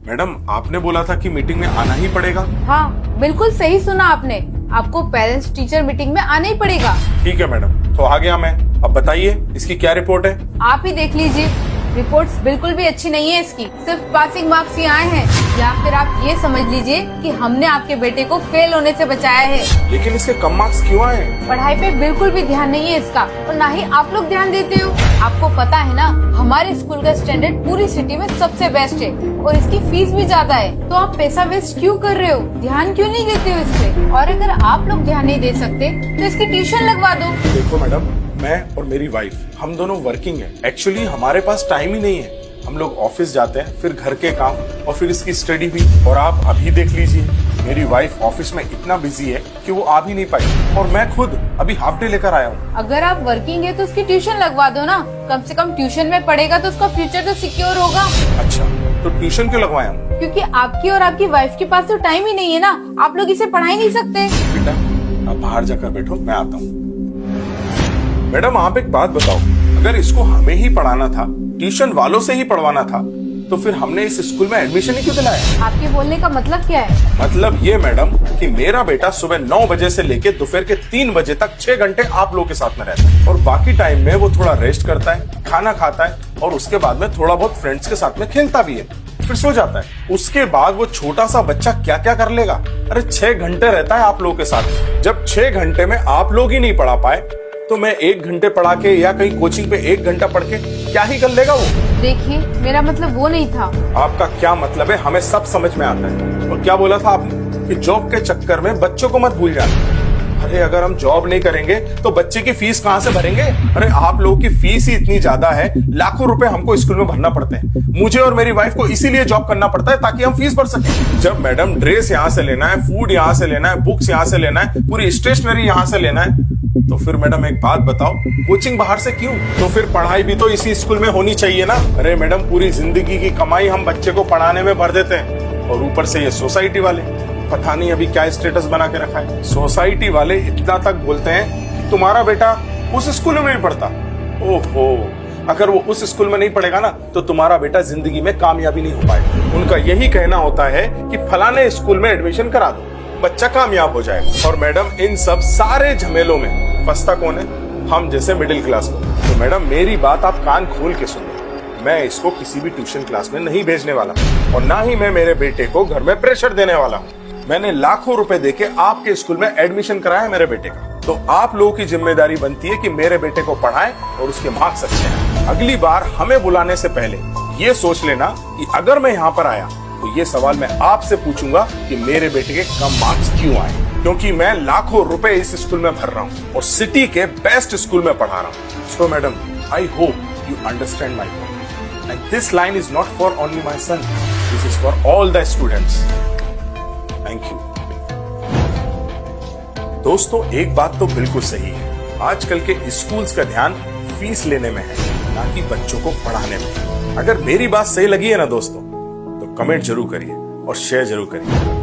Madam आपने बोला था कि मीटिंग में आना ही पड़ेगा। हाँ बिल्कुल सही सुना आपने, आपको पेरेंट्स टीचर मीटिंग में आना ही पड़ेगा। ठीक है मैडम, तो आ गया मैं। अब बताइए इसकी क्या रिपोर्ट है? आप ही देख लीजिए, रिपोर्ट्स बिल्कुल भी अच्छी नहीं है इसकी, सिर्फ पासिंग मार्क्स ही आए हैं। या फिर आप ये समझ लीजिए कि हमने आपके बेटे को फेल होने से बचाया है। लेकिन इसके कम मार्क्स क्यों आए? पढ़ाई पे बिल्कुल भी ध्यान नहीं है इसका, और ना ही आप लोग ध्यान देते हो। आपको पता है ना, हमारे स्कूल का स्टैंडर्ड पूरी सिटी में सबसे बेस्ट है और इसकी फीस भी ज्यादा है। तो आप पैसा वेस्ट क्यों कर रहे हो? ध्यान क्यों नहीं देते हो इस पे? और अगर आप लोग ध्यान नहीं दे सकते तो इसकी ट्यूशन लगवा दो। देखो मैडम, मैं और मेरी वाइफ हम दोनों वर्किंग है। एक्चुअली हमारे पास टाइम ही नहीं है। हम लोग ऑफिस जाते हैं, फिर घर के काम और फिर इसकी स्टडी भी। और आप अभी देख लीजिए, मेरी वाइफ ऑफिस में इतना बिजी है कि वो आ भी नहीं पाई, और मैं खुद अभी हाफ डे लेकर आया हूँ। अगर आप वर्किंग है तो उसकी ट्यूशन लगवा दो ना, कम से कम ट्यूशन में पढ़ेगा तो उसका फ्यूचर तो सिक्योर होगा। अच्छा, तो ट्यूशन क्यों लगवाया हूँ? क्योंकि आपकी और आपकी वाइफ के पास तो टाइम ही नहीं है ना, आप लोग इसे पढ़ा ही नहीं सकते। बेटा आप बाहर जाकर बैठो, मैं आता हूँ। मैडम आप एक बात बताओ, अगर इसको हमें ही पढ़ाना था, ट्यूशन वालों से ही पढ़वाना था, तो फिर हमने इस स्कूल में एडमिशन ही क्यों दिलाया? आपके बोलने का मतलब क्या है? मतलब ये मैडम कि मेरा बेटा सुबह 9 बजे से लेके दोपहर के 3 बजे तक 6 घंटे आप लोगों के साथ में रहता है, और बाकी टाइम में वो थोड़ा रेस्ट करता है, खाना खाता है, और उसके बाद में थोड़ा बहुत फ्रेंड्स के साथ में खेलता भी है, फिर सो जाता है। उसके बाद वो छोटा सा बच्चा क्या क्या कर लेगा? अरे 6 घंटे रहता है आप लोगों के साथ। जब 6 घंटे में आप लोग ही नहीं पढ़ा पाए, तो मैं 1 घंटे पढ़ा के या कहीं कोचिंग पे 1 घंटा पढ़ के क्या ही कर लेगा वो? देखिए मेरा मतलब वो नहीं था। आपका क्या मतलब है हमें सब समझ में आता है। और क्या बोला था आपने कि जॉब के चक्कर में बच्चों को मत भूल जाना। अरे अगर हम जॉब नहीं करेंगे तो बच्चे की फीस कहाँ से भरेंगे? अरे आप लोगों की फीस ही इतनी ज्यादा है, लाखों रुपए हमको स्कूल में भरना पड़ते हैं। मुझे और मेरी वाइफ को इसीलिए जॉब करना पड़ता है ताकि हम फीस भर सकें। जब मैडम ड्रेस यहाँ से लेना है, फूड यहाँ से लेना है, बुक्स यहाँ से लेना है, पूरी स्टेशनरी यहाँ से लेना है, तो फिर मैडम एक बात बताओ, कोचिंग बाहर से क्यों? तो फिर पढ़ाई भी तो इसी स्कूल में होनी चाहिए ना। अरे मैडम पूरी जिंदगी की कमाई हम बच्चे को पढ़ाने में भर देते हैं, और ऊपर से ये सोसाइटी वाले पता नहीं अभी क्या स्टेटस बना के रखा है। सोसाइटी वाले इतना तक बोलते हैं कि तुम्हारा बेटा उस स्कूल में नहीं पढ़ता। ओहो, अगर वो उस स्कूल में नहीं पढ़ेगा ना तो तुम्हारा बेटा जिंदगी में कामयाबी नहीं हो पाएगा। उनका यही कहना होता है कि फलाने स्कूल में एडमिशन करा दो, बच्चा कामयाब हो जाएगा। और मैडम इन सब सारे झमेलों में फंसता कौन है? हम जैसे मिडिल क्लास लोग। तो मैडम मेरी बात आप कान खोल के सुनो, मैं इसको किसी भी ट्यूशन क्लास में नहीं भेजने वाला, और ना ही मैं मेरे बेटे को घर में प्रेशर देने वाला हूँ। मैंने लाखों रुपए देके आपके स्कूल में एडमिशन कराया मेरे बेटे का, तो आप लोगों की जिम्मेदारी बनती है कि मेरे बेटे को पढ़ाएं और उसके मार्क्स अच्छे हैं। अगली बार हमें बुलाने से पहले ये सोच लेना कि अगर मैं यहाँ पर आया तो ये सवाल मैं आपसे पूछूंगा कि मेरे बेटे के कम मार्क्स क्यों आए, क्योंकि मैं लाखों रुपए इस स्कूल में भर रहा हूँ और सिटी के बेस्ट स्कूल में पढ़ा रहा हूँ। So madam, I hope you understand my point, and this line is not for only my son, this is for all the students. Thank you. दोस्तों एक बात तो बिल्कुल सही है, आजकल के स्कूल्स का ध्यान फीस लेने में है, ना कि बच्चों को पढ़ाने में। अगर मेरी बात सही लगी है ना दोस्तों, तो कमेंट जरूर करिए और शेयर जरूर करिए।